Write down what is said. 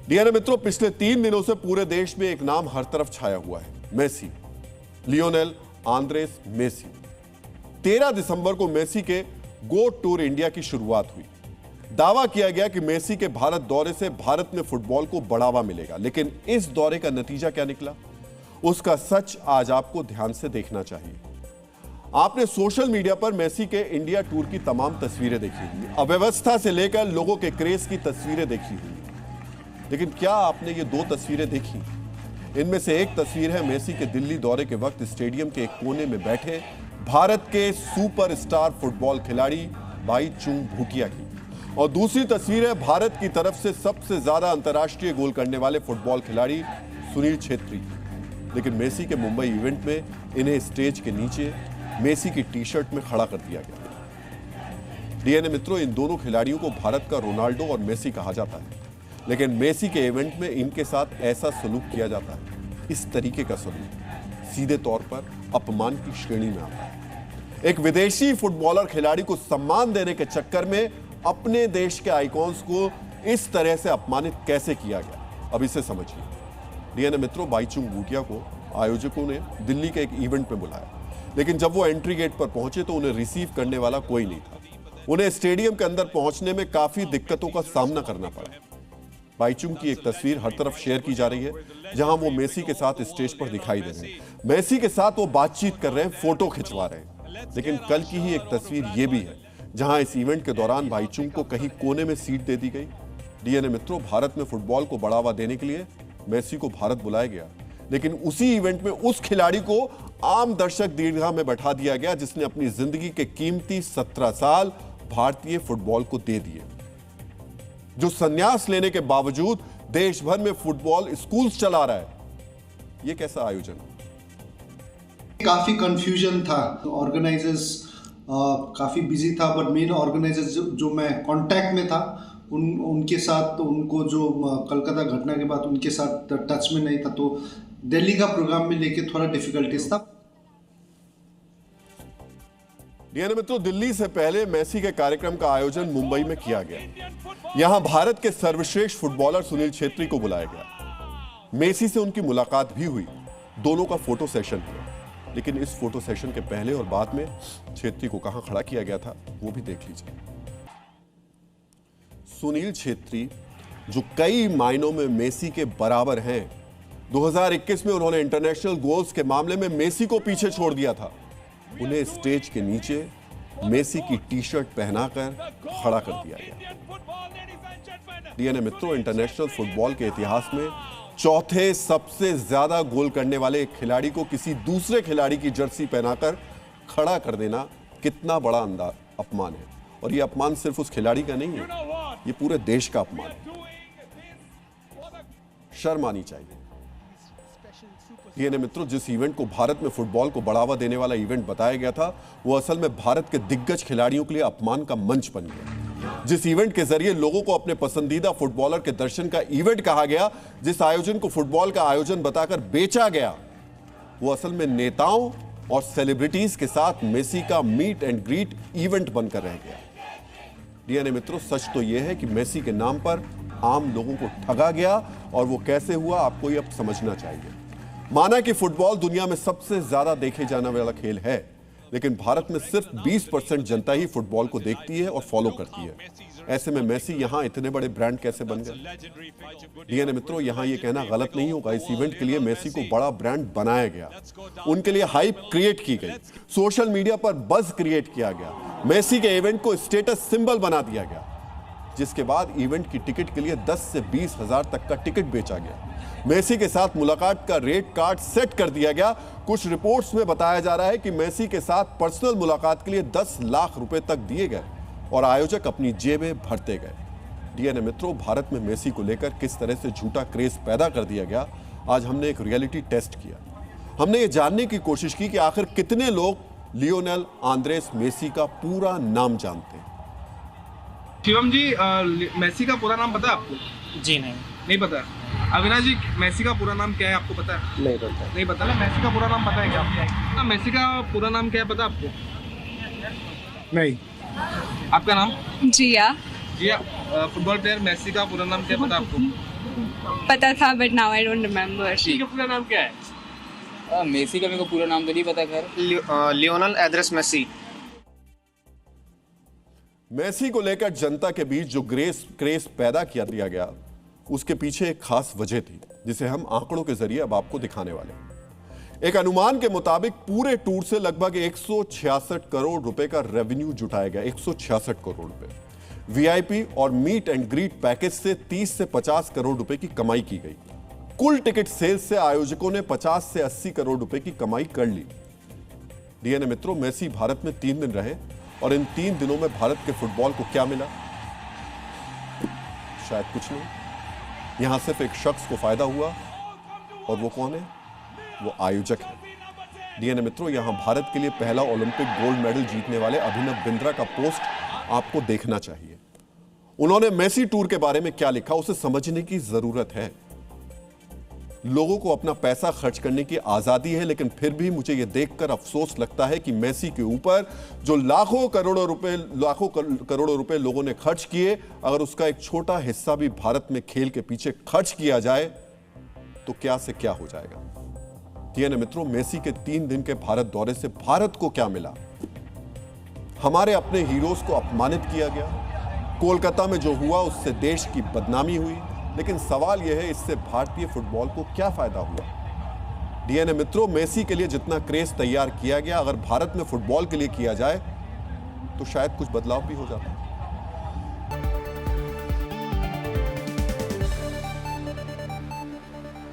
DNA मित्रों, पिछले 3 दिनों से पूरे देश में एक नाम हर तरफ छाया हुआ है, मेसी, लियोनेल आंद्रेस मेसी। 13 दिसंबर को मेसी के गोट टूर इंडिया की शुरुआत हुई। दावा किया गया कि मेसी के भारत दौरे से भारत में फुटबॉल को बढ़ावा मिलेगा, लेकिन इस दौरे का नतीजा क्या निकला, उसका सच आज आपको ध्यान से देखना चाहिए। आपने सोशल मीडिया पर मेसी के इंडिया टूर की तमाम तस्वीरें देखी होंगी, अव्यवस्था से लेकर लोगों के क्रेज की तस्वीरें देखी होंगी, लेकिन क्या आपने ये 2 तस्वीरें देखी? इनमें से एक तस्वीर है मेसी के दिल्ली दौरे के वक्त स्टेडियम के एक कोने में बैठे भारत के सुपरस्टार फुटबॉल खिलाड़ी बाईचुंग भूटिया की, और दूसरी तस्वीर है भारत की तरफ से सबसे ज्यादा अंतर्राष्ट्रीय गोल करने वाले फुटबॉल खिलाड़ी सुनील छेत्री। लेकिन मेसी के मुंबई इवेंट में इन्हें स्टेज के नीचे मेसी की टी-शर्ट में खड़ा कर दिया गया। डीएनए मित्रों, इन दोनों खिलाड़ियों को भारत का रोनाल्डो और मेसी कहा जाता है, लेकिन मेसी के इवेंट में इनके साथ ऐसा सलूक किया जाता है। इस तरीके का सलूक सीधे तौर पर अपमान की श्रेणी में आता है। एक विदेशी फुटबॉलर खिलाड़ी को सम्मान देने के चक्कर में अपने देश के आइकॉन्स को इस तरह से अपमानित कैसे किया गया, अब इसे समझिए। डीएनए मित्रों, बाईचुंग भूटिया को आयोजकों ने दिल्ली के एक इवेंट में बुलाया, लेकिन जब वो एंट्री गेट पर पहुंचे तो उन्हें रिसीव करने वाला कोई नहीं था। उन्हें स्टेडियम के अंदर पहुंचने में काफी दिक्कतों का सामना करना पड़ा। बाईचुंग की एक तस्वीर हर तरफ शेयर की जा रही है, जहां वो मेसी के साथ स्टेज पर दिखाई दे रहे हैं। मेसी के साथ वो बातचीत कर रहे हैं, फोटो खिंचवा रहे हैं। लेकिन कल की ही एक तस्वीर ये भी है, जहां इस इवेंट के दौरान बाईचुंग को कहीं कोने में सीट दे दी गई। डीएनए मित्रों, भारत में फुटबॉल को बढ़ावा देने के लिए मेसी को भारत बुलाया गया, लेकिन उसी इवेंट में उस खिलाड़ी को आम दर्शक दीर्घा में बैठा दिया गया जिसने अपनी जिंदगी के कीमती 17 साल भारतीय फुटबॉल को दे दिए, जो संन्यास लेने के बावजूद देश भर में फुटबॉल स्कूल्स चला रहा है। यह कैसा आयोजन? काफी कंफ्यूजन था, ऑर्गेनाइजर्स काफी बिजी था, बट मेन ऑर्गेनाइजर्स जो मैं कांटेक्ट में था उनके साथ, उनको जो कलकत्ता घटना के बाद उनके साथ टच में नहीं था, तो दिल्ली का प्रोग्राम में लेके थोड़ा डिफिकल्टीज था। डीएनए मित्रों, दिल्ली से पहले मेसी के कार्यक्रम का आयोजन मुंबई में किया गया। यहां भारत के सर्वश्रेष्ठ फुटबॉलर सुनील छेत्री को बुलाया गया। मेसी से उनकी मुलाकात भी हुई, दोनों का फोटो सेशन हुआ। लेकिन इस फोटो सेशन के पहले और बाद में छेत्री को कहां खड़ा किया गया था, वो भी देख लीजिए। सुनील छेत्री, जो कई मायनों में मेसी के बराबर हैं, 2021 में उन्होंने इंटरनेशनल गोल्स के मामले में मेसी को पीछे छोड़ दिया था। उन्हें स्टेज के नीचे मेसी की टी-शर्ट पहनाकर खड़ा कर दिया गया। डीएनए मित्रों, इंटरनेशनल फुटबॉल के इतिहास में चौथे सबसे ज्यादा गोल करने वाले एक खिलाड़ी को किसी दूसरे खिलाड़ी की जर्सी पहनाकर खड़ा कर देना कितना बड़ा अपमान है। और यह अपमान सिर्फ उस खिलाड़ी का नहीं है, यह पूरे देश का अपमान है। शर्म आनी चाहिए। डीएनए मित्रों, जिस इवेंट को भारत में फुटबॉल को बढ़ावा देने वाला इवेंट बताया गया था, वो असल में भारत के दिग्गज खिलाड़ियों के लिए अपमान का मंच बन गया। जिस इवेंट के जरिए लोगों को अपने पसंदीदा फुटबॉलर के दर्शन का इवेंट कहा गया, जिस आयोजन को फुटबॉल का आयोजन बताकर बेचा गया, वो असल में नेताओं और सेलिब्रिटीज के साथ मेसी का मीट एंड ग्रीट इवेंट बनकर रह गया। डीएनए मित्रों, सच तो यह है कि मेसी के नाम पर आम लोगों को ठगा गया, और वो कैसे हुआ आपको ये अब समझना चाहिए। माना कि फुटबॉल दुनिया में सबसे ज्यादा देखे जाने वाला खेल है, लेकिन भारत में सिर्फ 20% जनता ही फुटबॉल को देखती है और फॉलो करती है। ऐसे में मेसी यहां इतने बड़े ब्रांड कैसे बन गए? डीएनए मित्रों, यहां यह कहना गलत नहीं होगा, इस इवेंट के लिए मेसी को बड़ा ब्रांड बनाया गया, उनके लिए हाइप क्रिएट की गई, सोशल मीडिया पर बज़ क्रिएट किया गया, मेसी के इवेंट को स्टेटस सिंबल बना दिया गया, जिसके बाद इवेंट की टिकट के लिए 10 से 20 हजार तक का टिकट बेचा गया। मेसी के साथ मुलाकात का रेट कार्ड सेट कर दिया गया। कुछ रिपोर्ट्स में बताया जा रहा है कि मेसी के साथ पर्सनल मुलाकात के लिए 10 लाख रुपए तक दिए गए और आयोजक अपनी जेबें भरते गए। डीएनए मित्रों, भारत में मेसी को लेकर किस तरह से झूठा क्रेज पैदा कर दिया गया, आज हमने एक रियलिटी टेस्ट किया। हमने ये जानने की कोशिश की कि आखिर कितने लोग लियोनेल आंद्रेस मेसी का पूरा नाम जानते हैं। शिवम जी, मेसी का पूरा नाम पता है आपको? जी नहीं पता। अविनाश जी, मेसी का पूरा नाम क्या है आपको पता है? नहीं पता ना। मेसी का पूरा नाम पता है क्या आपको? मेसी का पूरा नाम क्या है पता आपको? नहीं। आपका नाम? जिया। फुटबॉल प्लेयर मेसी का पूरा नाम क्या पता आपको? पता था but now I don't remember. Messi का पूरा नाम क्या है? मेसी का मेरे को पूरा नाम तो नहीं पता खैर। Lionel Andreas Messi. मेसी को लेकर जनता के बीच जो क्रेज पैदा किया दिया गया, उसके पीछे एक खास वजह थी जिसे हम आंकड़ों के जरिए अब आपको दिखाने वाले हैं। एक अनुमान के मुताबिक पूरे टूर से लगभग 166 करोड़ रुपए का रेवेन्यू जुटाया गया। 166 करोड़ रुपए। वीआईपी और मीट एंड ग्रीट पैकेज से 30 से 50 करोड़ रुपए की कमाई की गई। कुल टिकट सेल्स से आयोजकों ने 50 से 80 करोड़ रुपए की कमाई कर ली। डीएनए मित्रों, मेसी भारत में 3 दिन रहे और इन 3 दिनों में भारत के फुटबॉल को क्या मिला? शायद कुछ नहीं। यहां सिर्फ एक शख्स को फायदा हुआ और वो कौन है? वो आयोजक है। डीएनए मित्रों, यहां भारत के लिए पहला ओलंपिक गोल्ड मेडल जीतने वाले अभिनव बिंद्रा का पोस्ट आपको देखना चाहिए। उन्होंने मेसी टूर के बारे में क्या लिखा उसे समझने की जरूरत है। लोगों को अपना पैसा खर्च करने की आजादी है, लेकिन फिर भी मुझे यह देखकर अफसोस लगता है कि मेसी के ऊपर जो लाखों करोड़ों रुपए लोगों ने खर्च किए, अगर उसका एक छोटा हिस्सा भी भारत में खेल के पीछे खर्च किया जाए तो क्या से क्या हो जाएगा। डीएनए मित्रों, मेसी के 3 दिन के भारत दौरे से भारत को क्या मिला? हमारे अपने हीरोज को अपमानित किया गया। कोलकाता में जो हुआ उससे देश की बदनामी हुई, लेकिन सवाल यह है इससे भारतीय फुटबॉल को क्या फायदा हुआ? डीएनए मित्रों, मेसी के लिए जितना क्रेज तैयार किया गया, अगर भारत में फुटबॉल के लिए किया जाए तो शायद कुछ बदलाव भी हो जाता।